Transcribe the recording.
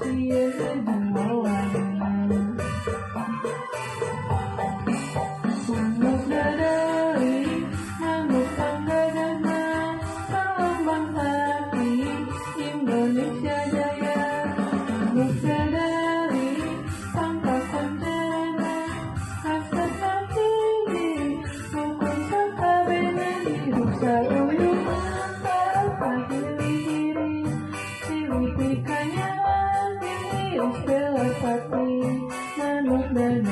sia jumawana. Manuk dadari, manuk panggadana, Pangambang hati Indonesia Jaya. Manuk dadari, pangkat koncana, hasrat tinggi, rukun sakabena dirusa uyuh mata pahili diri, silih pikanya mati, istilah pati, manuk dadari.